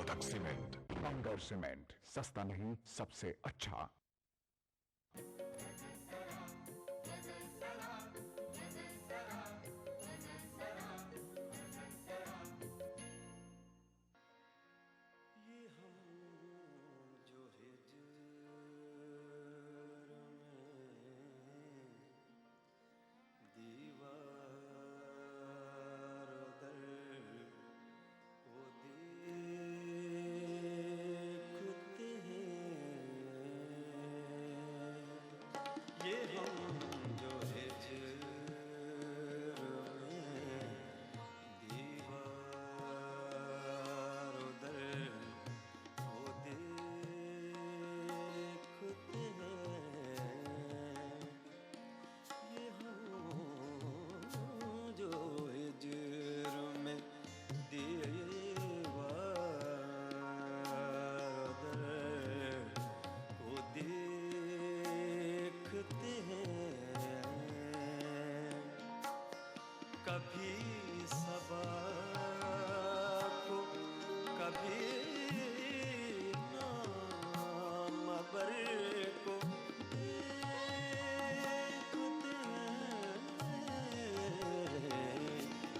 Kotak cement, Bangar cement, सस्ता नहीं सबसे अच्छा। ये हम जो हिजर में दीवार दर को देखते हैं, ये हम जो हिजर में दीवार दर को देखते हैं, ये हम जो हिजर में दीवार दर को देखते हैं, कभी सबा को कभी नाम बर को देखते हैं,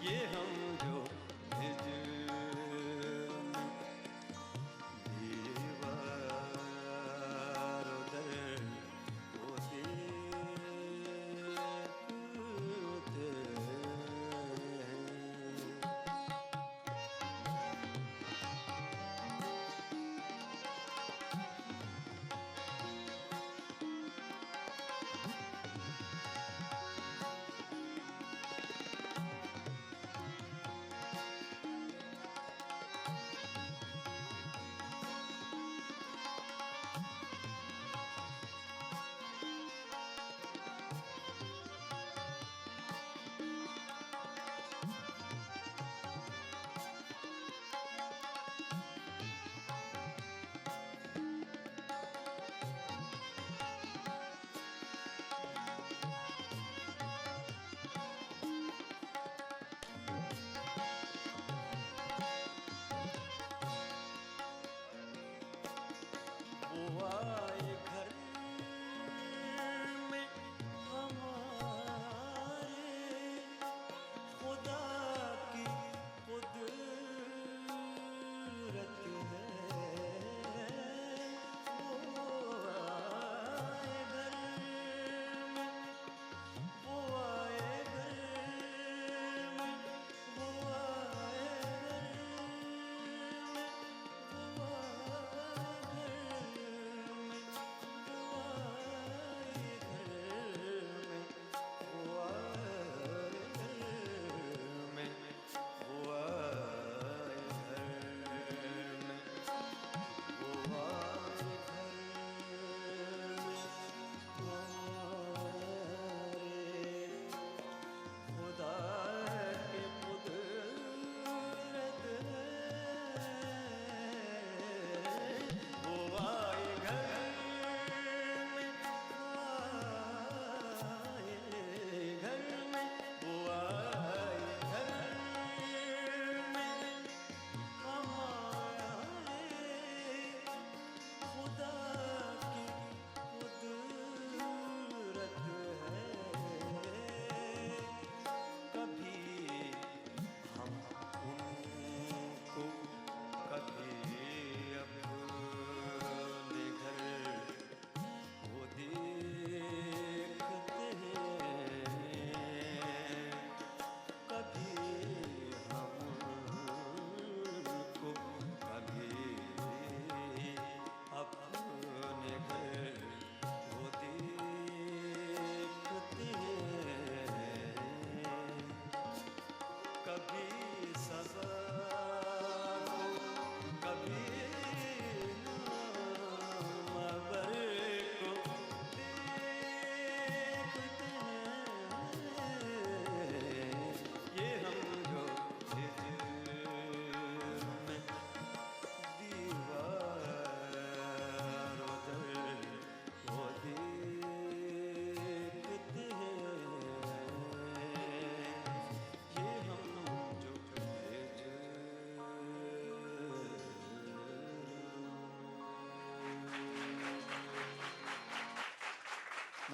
ये हम जो हिजर में दीवार दर को देखते हैं। वो आए घर में हमारे, खुदा की कुदरत है, वो आए घर में, वो आए घर में, वो आए अपने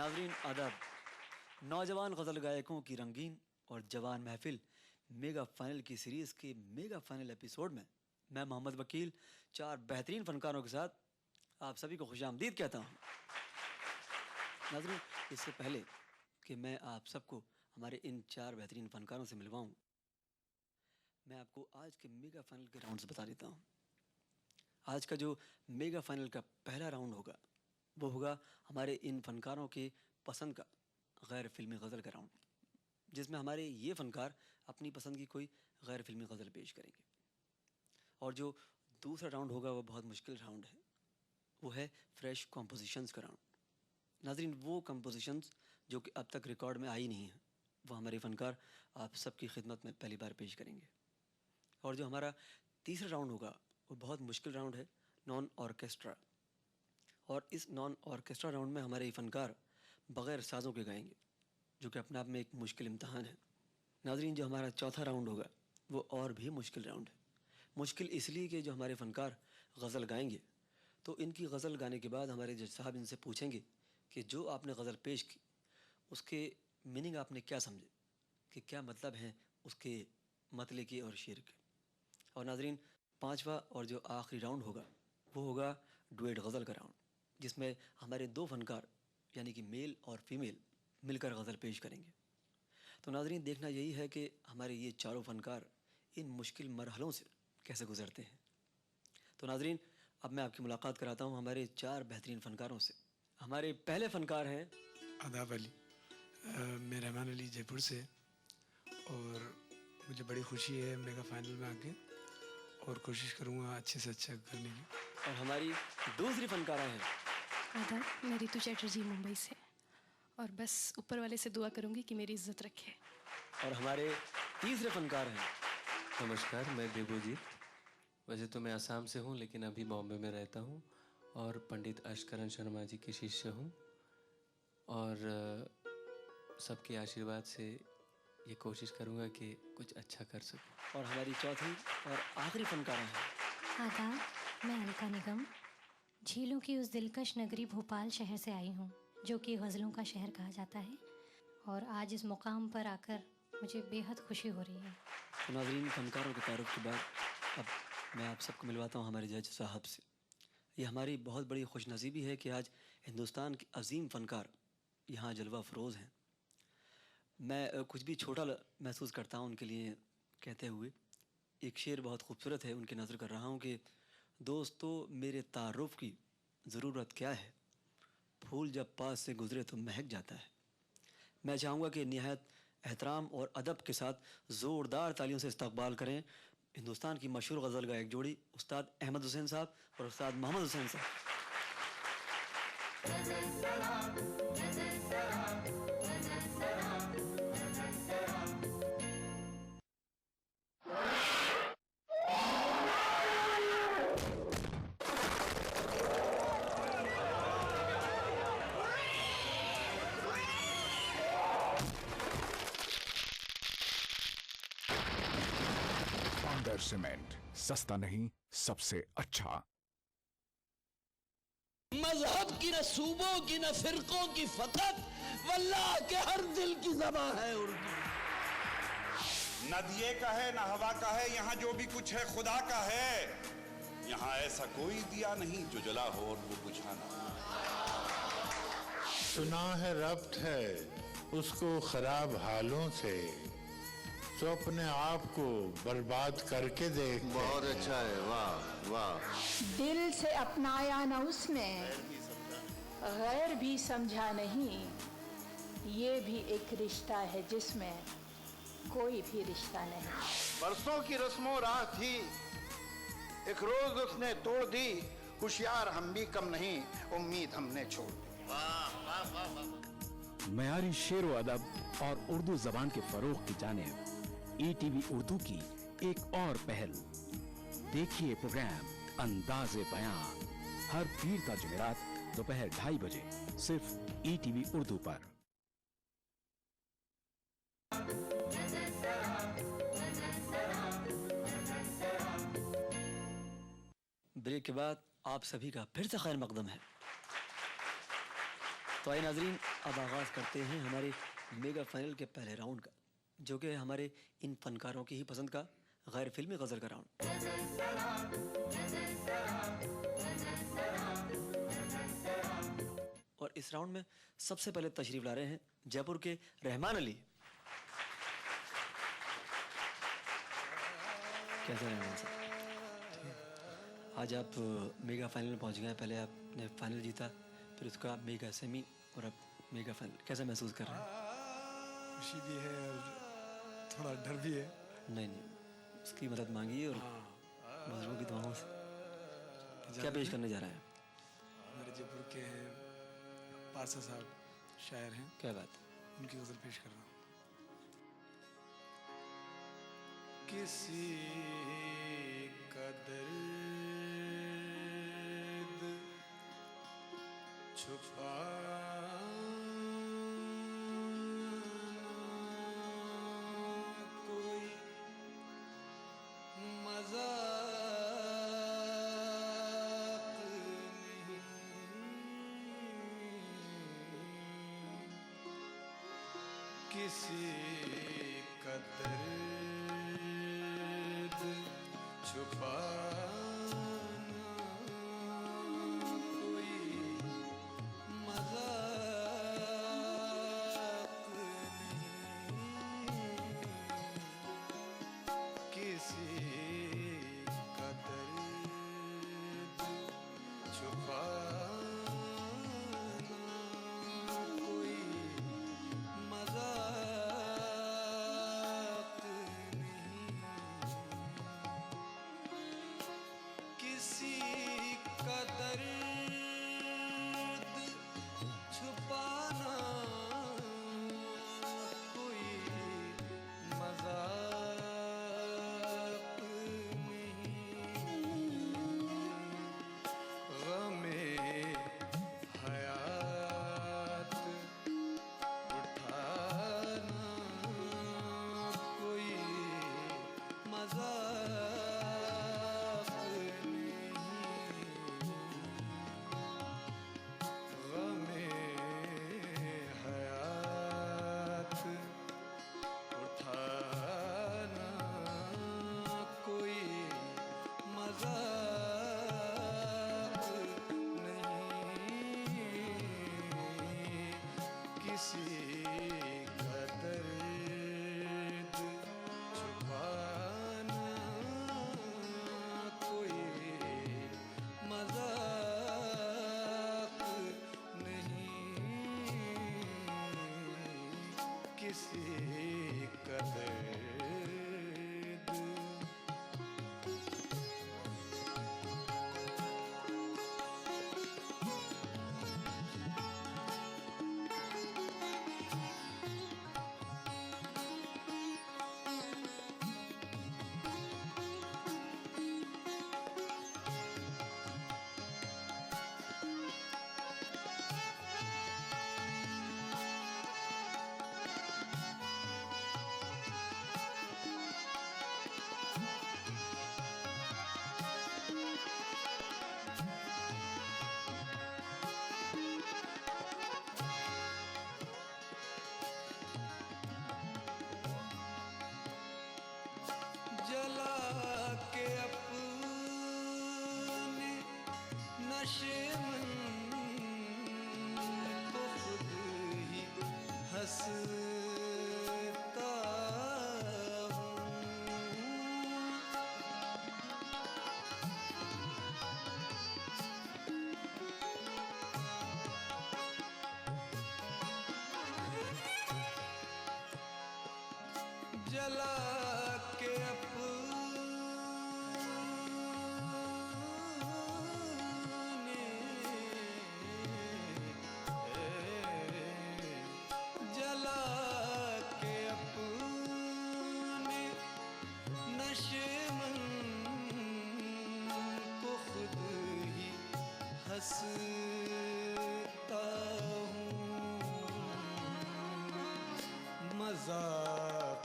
नाज़रीन आदाब। नौजवान गज़ल गायकों की रंगीन और जवान महफिल मेगा फाइनल की सीरीज़ के मेगा फाइनल एपिसोड में मैं मोहम्मद वकील 4 बेहतरीन फ़नकारों के साथ आप सभी को खुशामदीद कहता हूँ। नाज़रीन, इससे पहले कि मैं आप सबको हमारे इन 4 बेहतरीन फ़नकारों से मिलवाऊँ, मैं आपको आज के मेगा फाइनल के राउंड्स बता देता हूँ। आज का जो मेगा फाइनल का पहला राउंड होगा वो होगा हमारे इन फ़नकारों के पसंद का गैर फ़िल्मी गज़ल का राउंड, जिसमें हमारे ये फ़नकार अपनी पसंद की कोई गैर फ़िल्मी गज़ल पेश करेंगे। और जो दूसरा राउंड होगा वो बहुत मुश्किल राउंड है, वो है फ्रेश कॉम्पोजिशंस का राउंड। नाज़रीन, वो कॉम्पोजिशंस जो कि अब तक रिकॉर्ड में आई नहीं हैं, वो हमारे फ़नकार आप सबकी खिदमत में पहली बार पेश करेंगे। और जो हमारा तीसरा राउंड होगा वो बहुत मुश्किल राउंड है, नॉन ऑर्केस्ट्रा। और इस नॉन ऑर्केस्ट्रा राउंड में हमारे ये फ़नकार बग़ैर साज़ों के गाएंगे, जो कि अपने आप में एक मुश्किल इम्तहान है। नाज़रीन, जो हमारा चौथा राउंड होगा वो और भी मुश्किल राउंड है। मुश्किल इसलिए कि जो हमारे फ़नकार गज़ल गाएंगे तो इनकी गज़ल गाने के बाद हमारे जज साहब इनसे पूछेंगे कि जो आपने गज़ल पेश की उसके मीनिंग आपने क्या समझे, कि क्या मतलब है उसके मतले के और शेर के। और नाज़रीन, पाँचवा और जो आखिरी राउंड होगा वो होगा डुएट गज़ल का राउंड, जिसमें हमारे 2 फ़नकार यानी कि मेल और फीमेल मिलकर गज़ल पेश करेंगे। तो नाज़रीन, देखना यही है कि हमारे ये चारों फ़नकार इन मुश्किल मरहलों से कैसे गुज़रते हैं। तो नाज़रीन, अब मैं आपकी मुलाकात कराता हूँ हमारे 4 बेहतरीन फ़नकारों से। हमारे पहले फ़नकार हैं आदाब अली। मैं रहमान अली जयपुर से, और मुझे बड़ी खुशी है मेगा फाइनल में आके, और कोशिश करूँगा अच्छे से अच्छा करने की। और हमारी दूसरी फ़नकारा हैं आदाब, मैं रितु चैटर्जी मुंबई से, और बस ऊपर वाले से दुआ करूंगी कि मेरी इज्जत रखे। और हमारे तीसरे फ़नकार हैं नमस्कार, मैं देवोजीत। वैसे तो मैं असम से हूँ लेकिन अभी बॉम्बे में रहता हूँ और पंडित अशकरण शर्मा जी के शिष्य हूँ, और सबके आशीर्वाद से ये कोशिश करूँगा कि कुछ अच्छा कर सकूँ। और हमारी चौथी और आखिरी फ़नकारा हैं आदाब, मैं अलका निगम झीलों की उस दिलकश नगरी भोपाल शहर से आई हूँ, जो कि गज़लों का शहर कहा जाता है, और आज इस मुकाम पर आकर मुझे बेहद खुशी हो रही है। तो नाज़रीन, फ़नकारों के तारुफ के बाद अब मैं आप सबको मिलवाता हूँ हमारे जज साहब से। ये हमारी बहुत बड़ी खुशनसीबी है कि आज हिंदुस्तान के अजीम फ़नकार यहाँ जलवा फ़रोज़ हैं। मैं कुछ भी छोटा महसूस करता हूँ उनके लिए कहते हुए। एक शेर बहुत खूबसूरत है, उनकी नज़र कर रहा हूँ कि दोस्तों मेरे तारुफ की ज़रूरत क्या है, फूल जब पास से गुज़रे तो महक जाता है। मैं चाहूँगा कि निहायत एहतराम और अदब के साथ ज़ोरदार तालियों से इस्तकबाल करें हिंदुस्तान की मशहूर गज़ल गायक जोड़ी उस्ताद अहमद हुसैन साहब और उस्ताद मोहम्मद हुसैन साहब। फाउंडर सीमेंट, सस्ता नहीं सबसे अच्छा। मजहब की न सूबों की न फिरकों की फकत, वल्लाह के हर दिल की ज़बां है उर्दू। न दिए का है न हवा का है, यहाँ जो भी कुछ है खुदा का है। यहाँ ऐसा कोई दिया नहीं जो जला हो और वो बुझाना। सुना है रब्त है उसको खराब हालों से, तो अपने आप को बर्बाद करके देख। बहुत अच्छा है, वाह वाह। दिल से अपनाया न उसने, गैर भी समझा नहीं, ये भी एक रिश्ता है जिसमें कोई भी रिश्ता नहीं। बरसों की रस्मों राह थी, एक रोज उसने तोड़ दी, होशियार हम भी कम नहीं, उम्मीद हमने छोड़ दी। वाह वाह वाह वाह। मयारी शेर व अदब और उर्दू जबान के फरोग की जानिब ETV उर्दू की एक और पहल। देखिए प्रोग्राम अंदाज़े बयां हर पीर ता जुमेरात दोपहर 2:30 बजे सिर्फ ETV उर्दू पर। ब्रेक के बाद आप सभी का फिर से खैर मकदम है। तो आइए नाजरीन, अब आगाज़ करते हैं हमारे मेगा फाइनल के पहले राउंड का, जो कि हमारे इन फनकारों की ही पसंद का गैर फिल्मी गज़ल का राउंड। और इस राउंड में सबसे पहले तशरीफ ला रहे हैं जयपुर के रहमान अली। कैसे रहमान साहब? आज आप मेगा फाइनल में पहुंच गए हैं। पहले आपने फाइनल जीता, फिर उसका आप मेगा सेमी और अब मेगा फाइनल। कैसा महसूस कर रहे हैं? खुशी भी है और थोड़ा डर भी है। नहीं, उसकी मदद मांगी और बुजुर्गों की दुआओं से। क्या पेश करने जा रहे हैं? हमारे जयपुर के हैं पारसा साहब, शायर हैं। क्या बात? उनकी गज़ल पेश कर रहा हूँ। किसी का दर्द छुपा कोई मज़ाक नहीं, किसी का दर्द छुपाना कोई मज़ाक नहीं, किसी का दर्द छुपाना कोई मज़ाक नहीं, किसी का दर्द छुपाना कोई मज़ाक नहीं, गमे हयात उठाना कोई मज़ाक नहीं, गमे हयात उठाना कोई मज़ाक नहीं, किसी का दर्द छुपाना कोई मज़ाक नहीं, किसी का दर्द। जला के अपने नशे में तो खुद ही हंसता हूँ, जला के जला के अपने नशे मन को खुद ही हंसता हूँ, मजाक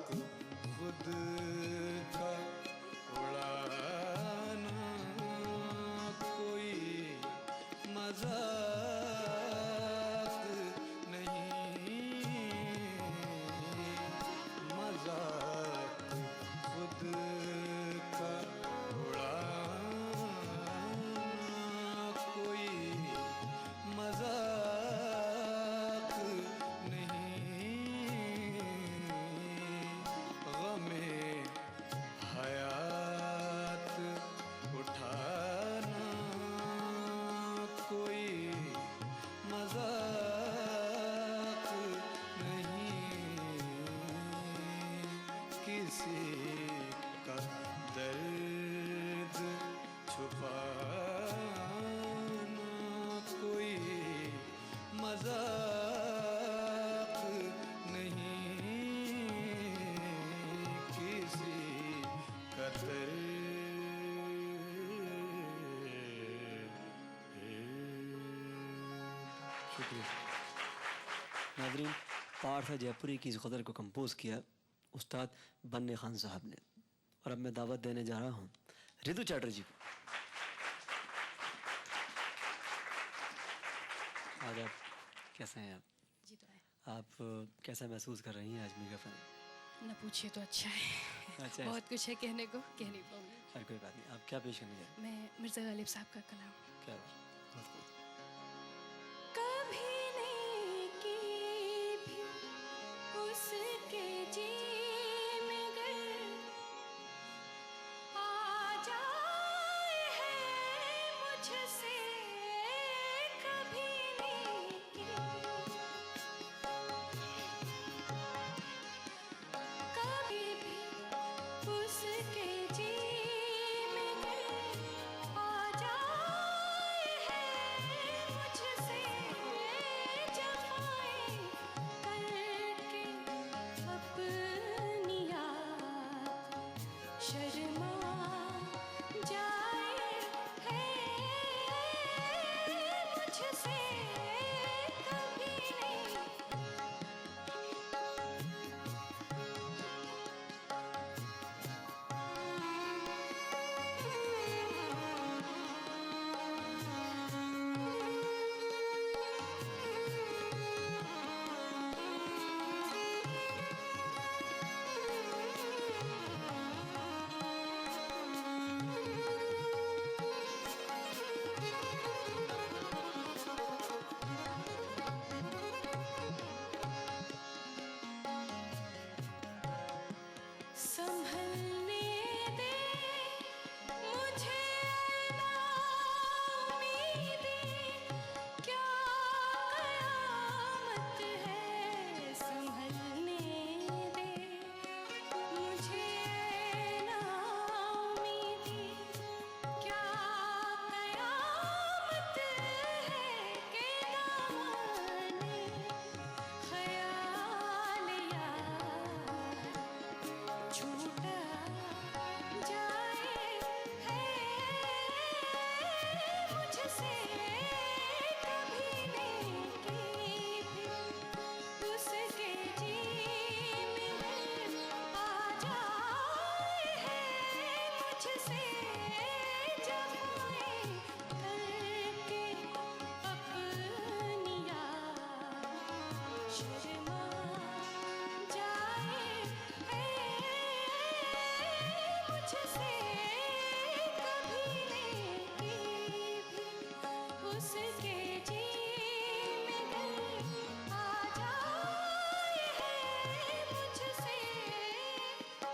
खुद का उड़ाना कोई मजाक किसी का दर्द छुपाना कोई मजाक नहीं, किसी का शुक्रिया। नाज़रीन, पार्थ जयपुरी की इस गज़ल को कंपोज किया उस्ताद बन्ने खान साहब ने, और अब मैं दावत देने जा रहा हूँ रितु चैटर्जी को। आज आप कैसे हैं? जी तो है। आप कैसा महसूस कर रही हैं आज मेगा फन? न पूछिए तो अच्छा है। अच्छा है। बहुत कुछ है कहने को, कह नहीं पाऊंगी। अरे कोई बात नहीं, आप क्या पेश करने जा रहे हैं? मैं मिर्ज़ा गालिब साहब का कलाम। क्या बात? बहुत खूब। कभी नहीं की भी उसके जी में गर आ जाए है मुझसे, कभी नहीं की, कभी भी उसके जी में गर आ जाए है मुझसे, जफाएं करके अपनी याद शर्मा जाए है मुझसे, कभी नहीं। संभलने दे मुझे नाउमीदी, क्या कयामत है, संभलने दे मुझे नाउमीदी, क्या कयामत है के दामने ख्याल यार छूटा जाए है मुझसे, कभी नहीं की भी उसके जी में आ जाए है मुझसे, जफाएं करके अपनी याद शर्मा जाए है मुझसे, कभी नहीं की भी उसके जी में आ जाए है मुझसे,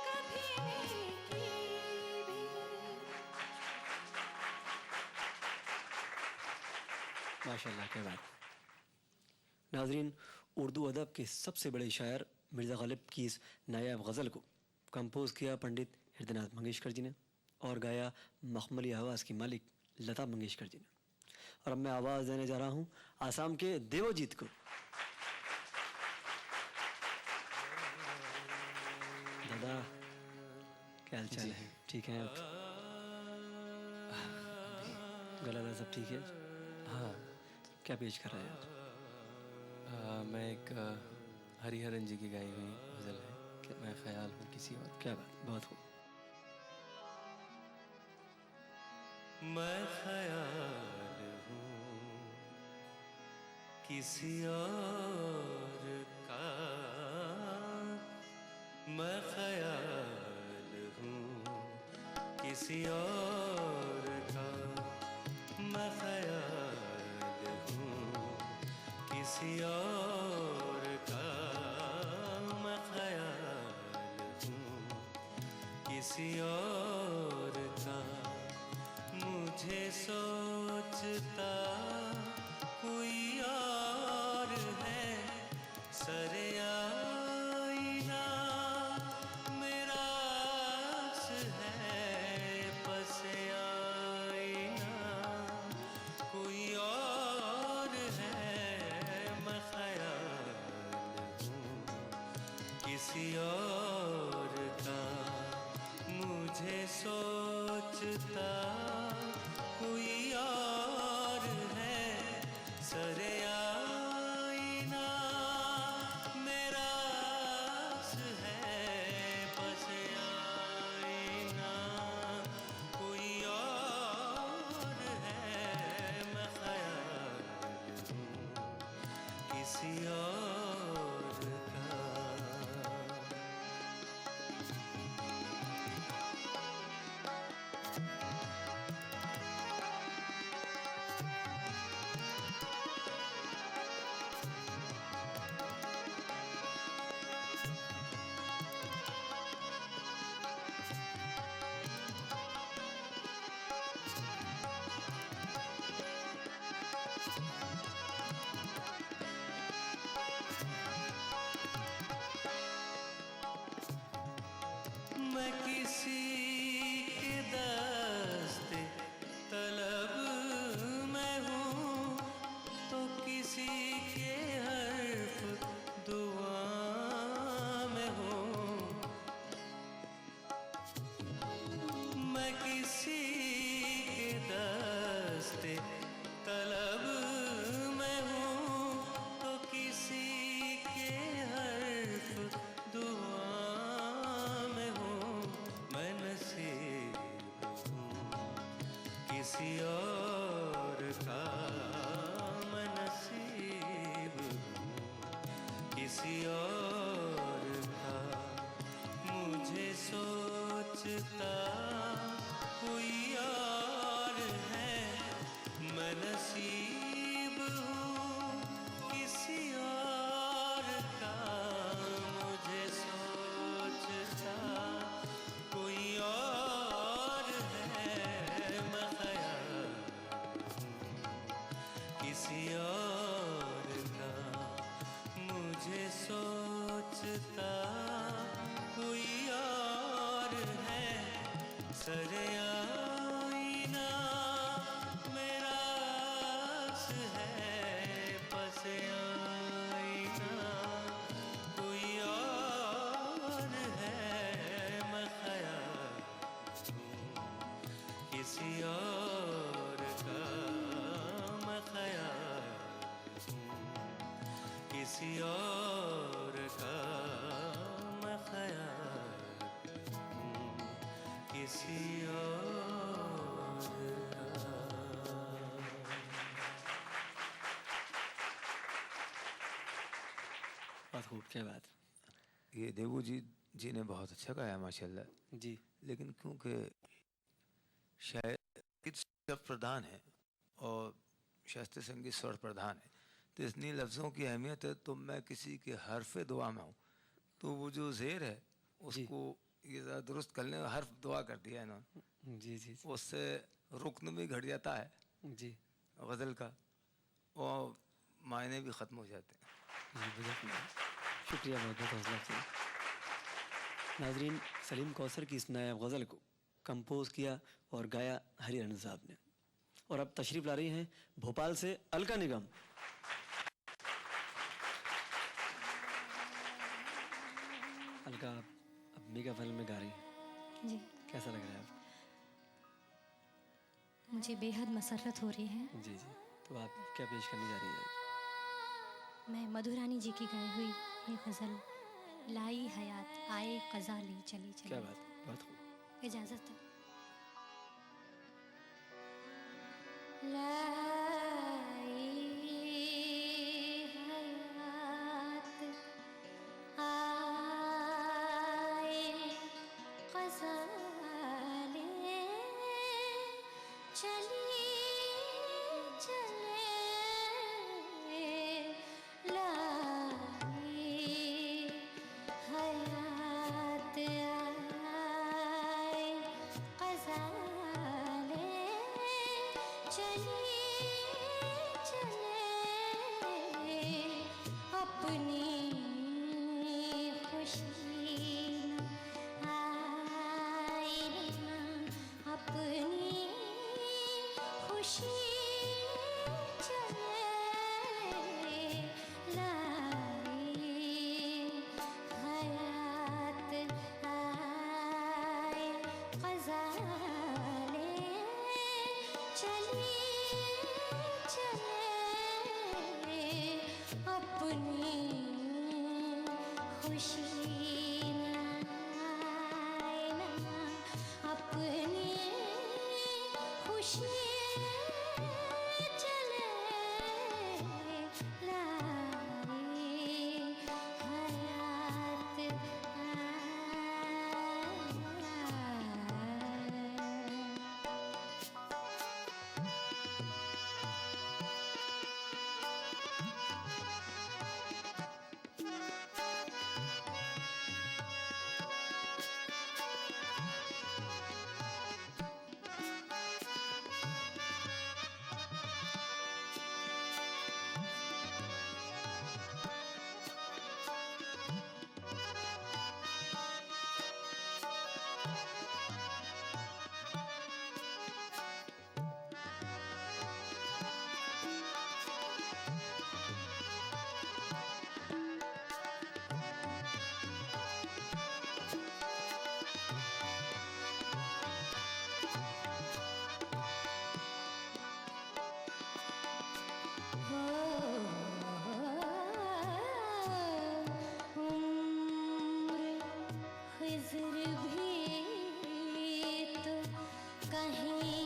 कभी नहीं की भी। माशाल्लाह, क्या बात। नाज़रीन, उर्दू अदब के सबसे बड़े शायर मिर्ज़ा गालिब की इस नायाब गज़ल को कंपोज किया पंडित हृदयनाथ मंगेशकर जी ने, और गाया मखमली आवाज़ की मालिक लता मंगेशकर जी ने। और अब मैं आवाज़ देने जा रहा हूँ आसाम के देवोजीत को। दादा, क्या हाल चाल है? ठीक है आप? गला सब ठीक है? हाँ। क्या पेश कर रहे हैं आज? मैं एक हरिहरन जी की गाई हुई गज़ल है कि मैं ख्याल हूँ किसी और। क्या बात, बहुत खूब। मैं ख्याल हूँ किसी और का, मैं ख्याल हूँ किसी और का, मैं ख्याल हूँ किसी और का, मैं ख्याल हूँ किसी और का, मुझे सोचता कोई और है, सरे आईना मेरा किसी और का मुझे सोचता कोई और है सरे आईना मेरा है बस आईना कोई और है मैं ख्याल हूँ किसी और का मैं किसी के दस्ते तलब में हूँ तो किसी के हर्फ दुआ में हूँ मैं किसी के दस्ते तलब में हूँ तो किसी के हर्फ दुआ में हूँ मैं नसीब हूँ किसी और का मैं नसीब हूँ किसी और का मुझे सोचता कोई और है मैं नसीब हूँ किसी और का मुझे सोचता कोई और है मैं ख्याल हूँ किसी और का मुझे सोचता कोई और है सरे आईना मेरा है बस आईना कोई और है मैं ख्याल हूँ किसी और का मैं ख्याल हूँ किसी और का मैं ख्याल हूँ किसी और का बहुत खूब, क्या बात। ये देवू जी ने बहुत अच्छा गाया माशाल्लाह जी। लेकिन क्योंकि शायद स्वर प्रधान है और शास्त्रीय संगीत स्वर प्रधान है तो इतनी लफ्ज़ों की अहमियत है तो मैं किसी के हरफ दुआ में हूँ तो वो जो ज़ेर है उसको ये ज़रा दुरुस्त कर लें हर्फ दुआ कर दिया इन्होंने जी जी उससे रुकन भी घट जाता है जी गज़ल का और मायने भी ख़त्म हो जाते हैं शुक्रिया बहुत बहुत हौसला अफजाई। नाजरीन, सलीम कौसर की इस नायाब गज़ल को कंपोज किया और गाया हरिहरन साहब ने। और अब तशरीफ़ ला रही हैं भोपाल से अलका निगम। अलका अब मेगा फिल्म में गा रही हैं, जी कैसा लग रहा है आपको? मुझे बेहद मसरत हो रही है। जी जी, तो आप क्या पेश करने जा रही हैं? मैं मधुरानी जी की गाई हुई ये गज़ल लाई हयात आए क़ज़ा ले चली चली। क्या बात, बहुत खूब। इजाज़त है। हया खुशी आए ना अपनी खुशी चले लाई हयात खिज़्र भी तो कहेंगे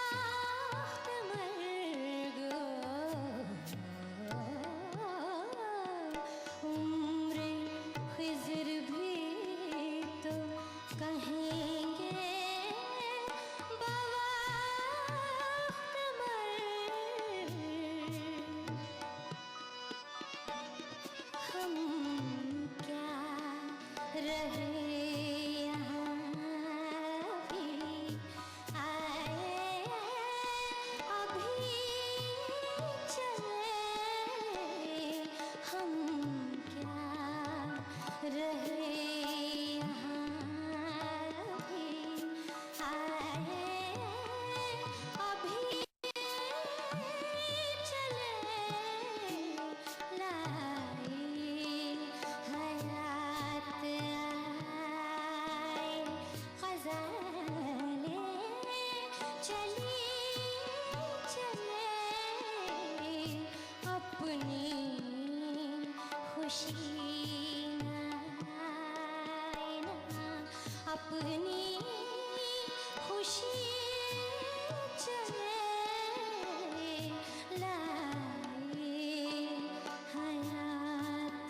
बवक्त मर गो उम्र खिज़्र भी तो कहेंगे बवक्त मर हम क्या रहे यहाँ भी आए अभी चले हम क्या रहे यहाँ भी आए अभी चले लाई हयात आए ग़ज़लें चली चले अपनी खुशी आए ना अपनी खुशी चले लाई हयात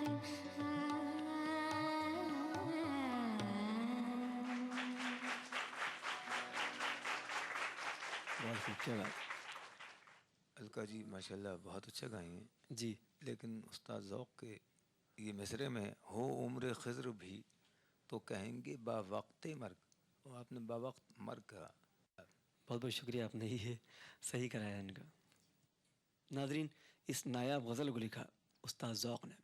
बहुत खूब, क्या बात। अलका जी माशाल्लाह बहुत अच्छा गाई हैं जी। लेकिन उस्ताद ज़ौक़ के ये मिसरे में हो उम्र खिज़्र भी तो कहेंगे बावक़्ते मर्ग, और आपने बावक़्त मर्ग कहा। बहुत बहुत शुक्रिया, आपने ये सही कराया इनका। नाजरीन, इस नायाब गज़ल को लिखा उस्ताद ज़ौक़ ने।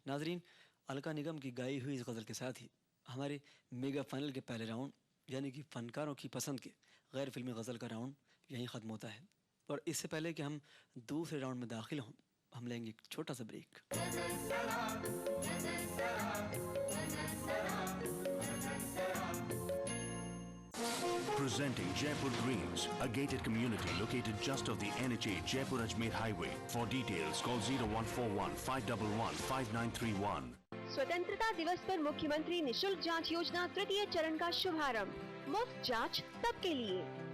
नाजरीन, अलका निगम की गाई हुई इस गज़ल के साथ ही हमारे मेगा फाइनल के पहले राउंड यानी कि फ़नकारों की पसंद के गैर फिल्मी गज़ल का राउंड यहीं ख़त्म होता है। और इससे पहले कि हम दूसरे राउंड में दाखिल हों, हम लेंगे एक छोटा सा break. Presenting Jaipur Greens, a gated community located just off the NH8 Jaipur-Ajmer Highway. For details, call 0141 511 5931. स्वतंत्रता दिवस पर मुख्यमंत्री निशुल्क जांच योजना तृतीय चरण का शुभारंभ। मुफ्त जांच सबके लिए।